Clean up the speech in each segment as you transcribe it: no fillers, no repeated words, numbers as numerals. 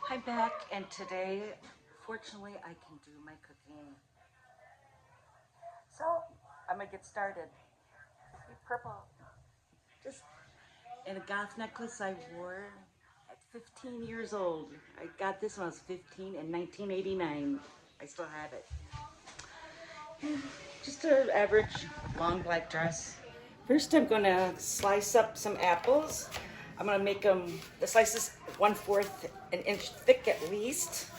I'm back, and today, fortunately, I can do my cooking. So, I'm gonna get started. Purple. Just in a goth necklace I wore at 15 years old. I got this when I was 15 in 1989. I still have it. Just an average long black dress. First, I'm gonna slice up some apples. I'm gonna make them, the slices 1/4 an inch thick at least.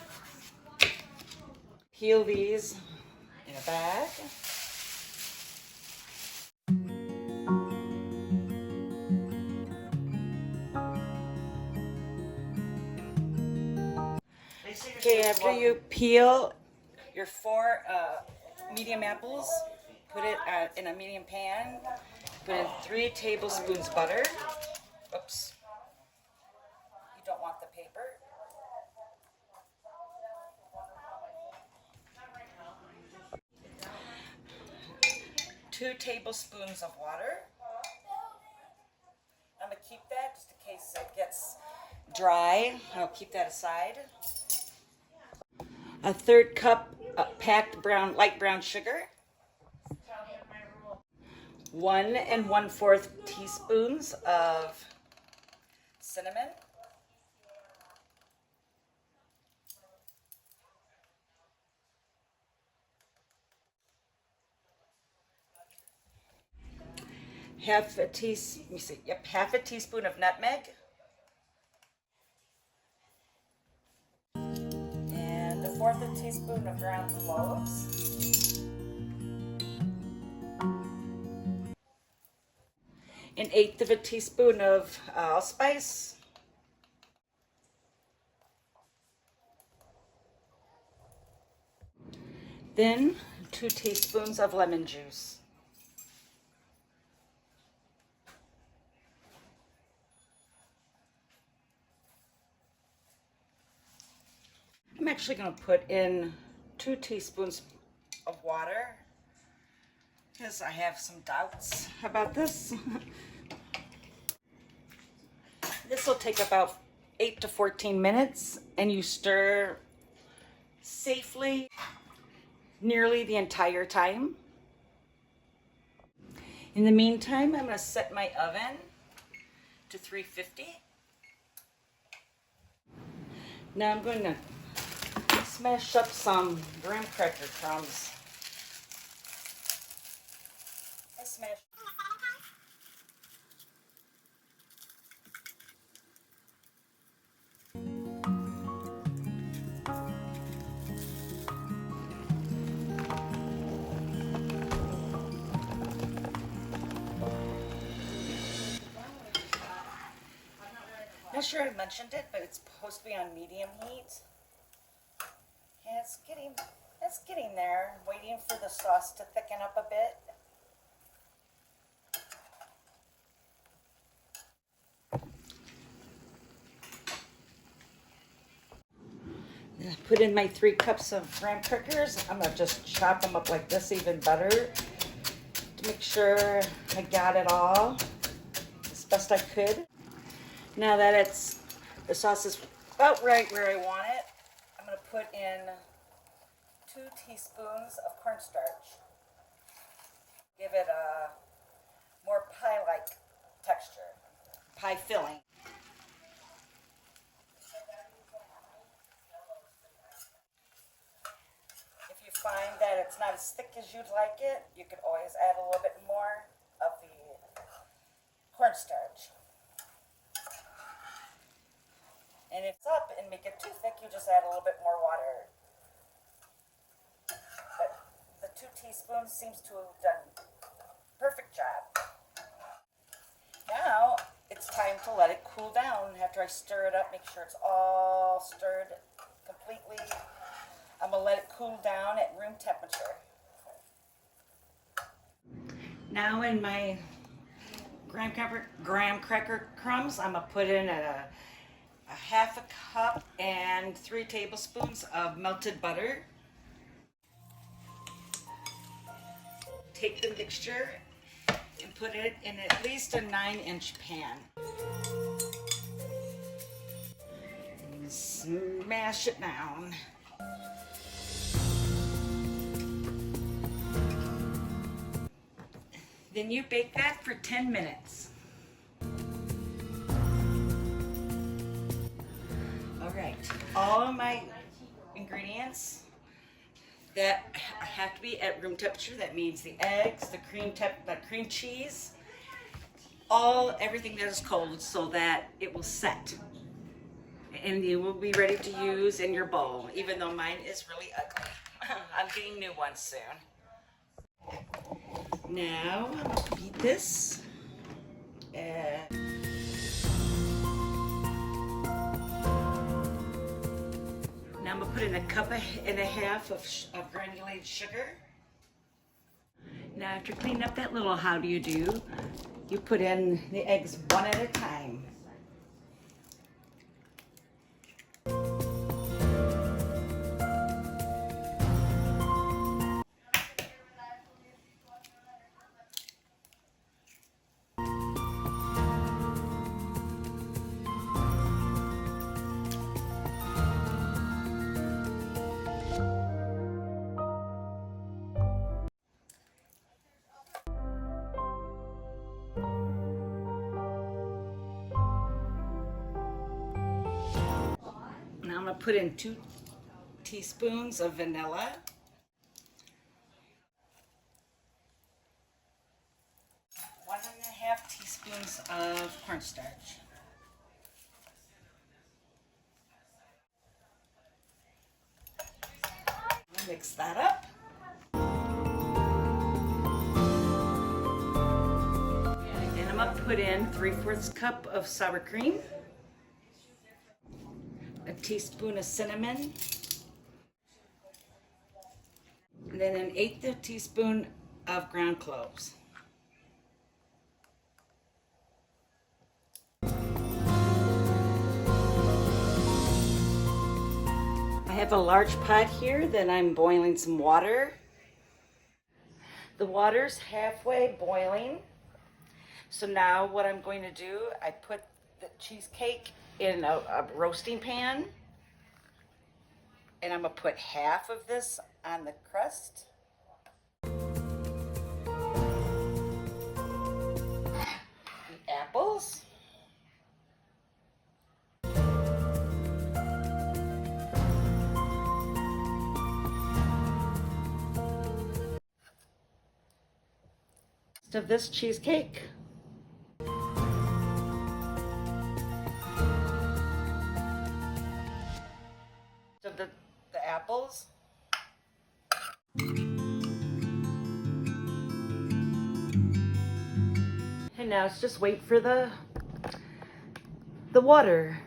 Peel these in a bag. Okay, after you peel your 4 medium apples, put it in a medium pan. Put in 3 tablespoons butter. Oops. You don't want the paper. 2 tablespoons of water. I'm gonna keep that just in case it gets dry. I'll keep that aside. A 1/3 cup packed light brown sugar. 1 1/4 teaspoons of cinnamon. Half a teaspoon of nutmeg. And 1/4 teaspoon of ground cloves. 1/8 teaspoon of allspice. Then 2 teaspoons of lemon juice. I'm actually going to put in 2 teaspoons of water because I have some doubts about this. This will take about 8 to 14 minutes, and you stir safely nearly the entire time. In the meantime, I'm going to set my oven to 350. Now I'm going to smash up some graham cracker crumbs. I smash. Not sure I mentioned it, but it's supposed to be on medium heat. And it's getting there. I'm waiting for the sauce to thicken up a bit. Put in my 3 cups of graham crackers. I'm gonna just chop them up like this, even better, to make sure I got it all as best I could. Now that the sauce is about right where I want it, I'm gonna put in 2 teaspoons of cornstarch. Give it a more pie-like texture, pie filling. If you find that it's not as thick as you'd like it, you could always add a little bit more of the cornstarch. And if it's up and make it too thick, you just add a little bit more water. But the 2 teaspoons seems to have done a perfect job. Now it's time to let it cool down. After I stir it up, make sure it's all stirred completely. I'm gonna let it cool down at room temperature. Now in my graham cracker crumbs, I'm gonna put in a 1/2 cup and 3 tablespoons of melted butter. Take the mixture and put it in at least a 9-inch pan. and smash it down. Then you bake that for 10 minutes. All right, all of my ingredients that have to be at room temperature. That means the eggs, the cream cheese, everything that is cold, so that it will set. And you will be ready to use in your bowl, even though mine is really ugly. I'm getting new ones soon. Now, I'm going to beat this. Now I'm going to put in a cup and a half of granulated sugar. Now after cleaning up that little how do you do, you put in the eggs one at a time. Now I'm going to put in 2 teaspoons of vanilla. 1.5 teaspoons of cornstarch. Mix that up. And I'm going to put in 3/4 cup of sour cream, a teaspoon of cinnamon, and then an 1/8 teaspoon of ground cloves. I have a large pot here that I'm boiling some water. The water's halfway boiling. So now what I'm going to do, I put the cheesecake in a roasting pan. And I'm going to put half of this on the crust. The apples. Of this cheesecake. Of the apples. And now it's just wait for the water.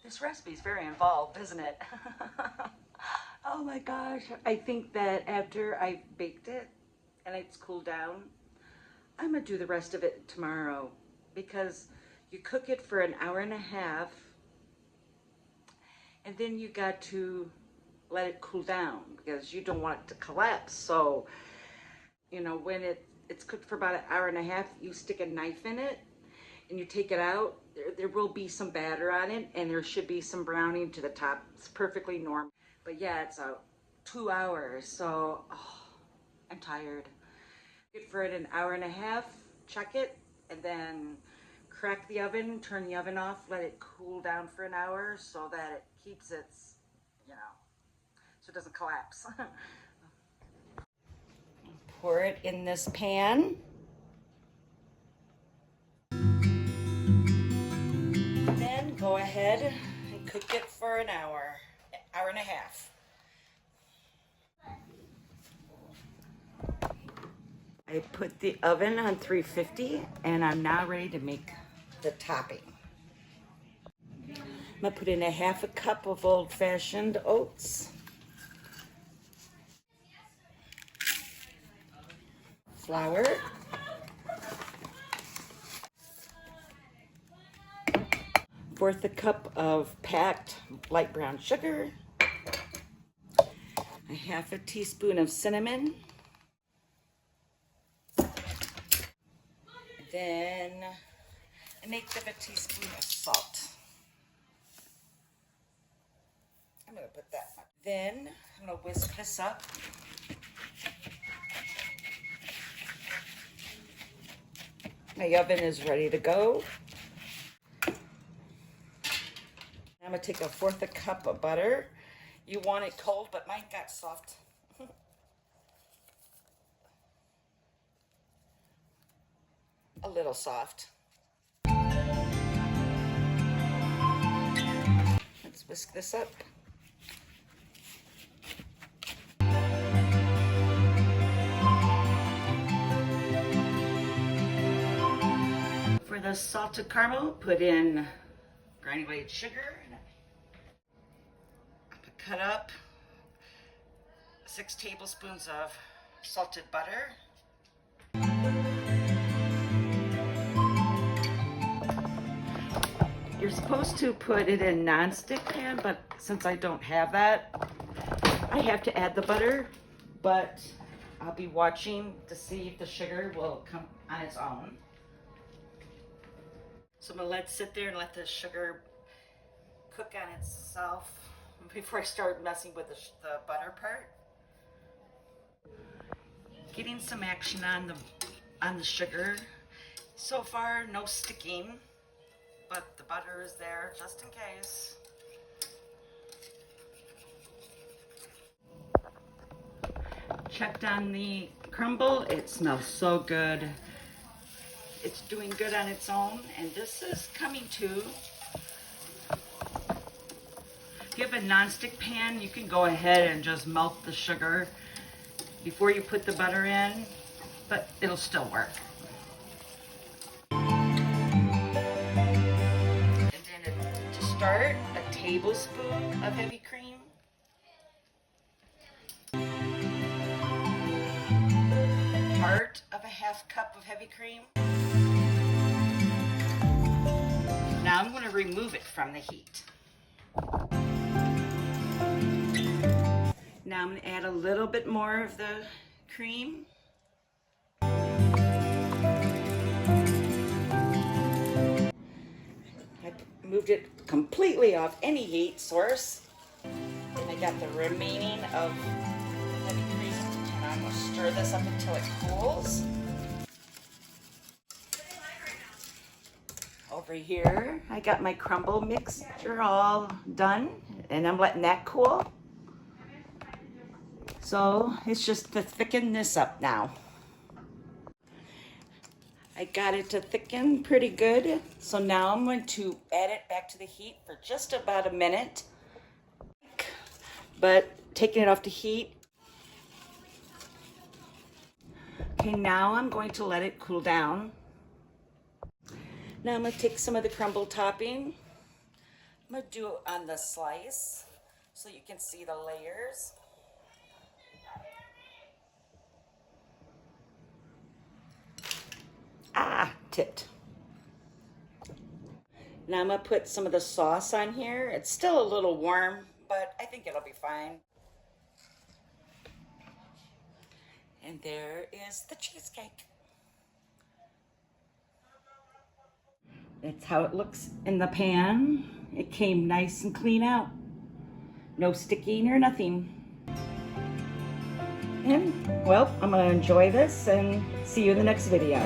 This recipe is very involved, isn't it? Oh my gosh. I think that after I baked it and it's cooled down, I'm gonna do the rest of it tomorrow, because you cook it for an hour and a half and then you got to let it cool down because you don't want it to collapse. So, you know, when it's cooked for about an hour and a half, you stick a knife in it and you take it out. There will be some batter on it and there should be some browning to the top. It's perfectly normal. But yeah, it's 2 hours, so I'm tired. For it an hour and a half, check it, and then crack the oven, turn the oven off, let it cool down for an hour so that it keeps its, so it doesn't collapse. Pour it in this pan. Then go ahead and cook it for an hour and a half. I put the oven on 350 and I'm now ready to make the topping. I'm gonna put in a 1/2 cup of old-fashioned oats, flour, fourth a cup of packed light brown sugar, a 1/2 teaspoon of cinnamon, then an 1/8 teaspoon of salt. Then I'm going to whisk this up. My oven is ready to go. I'm going to take a fourth a cup of butter. You want it cold, but mine got soft. A little soft. Let's whisk this up. For the salted caramel, put in granulated sugar. Cut up 6 tablespoons of salted butter. You're supposed to put it in non-stick pan, but since I don't have that, I have to add the butter, but I'll be watching to see if the sugar will come on its own. So I'm gonna let it sit there and let the sugar cook on itself before I start messing with the butter part. Getting some action on the sugar. So far, no sticking, but the butter is there just in case. Checked on the crumble. It smells so good. It's doing good on its own, and this is coming too. If you have a non-stick pan, you can go ahead and just melt the sugar before you put the butter in, but it'll still work. And then to start, a tablespoon of heavy cream. Part of a half cup of heavy cream. Now I'm going to remove it from the heat. Now I'm going to add a little bit more of the cream. I moved it completely off any heat source. And I got the remaining of heavy cream. And I'm going to stir this up until it cools. Over here, I got my crumble mixture all done. And I'm letting that cool. So it's just to thicken this up now. I got it to thicken pretty good. So now I'm going to add it back to the heat for just about a minute. But taking it off the heat. Okay, now I'm going to let it cool down. Now I'm going to take some of the crumble topping. I'm going to do it on the slice so you can see the layers. Tipped. Now I'm going to put some of the sauce on here. It's still a little warm, but I think it'll be fine. And there is the cheesecake. That's how it looks in the pan. It came nice and clean out. No sticking or nothing. And, well, I'm going to enjoy this and see you in the next video.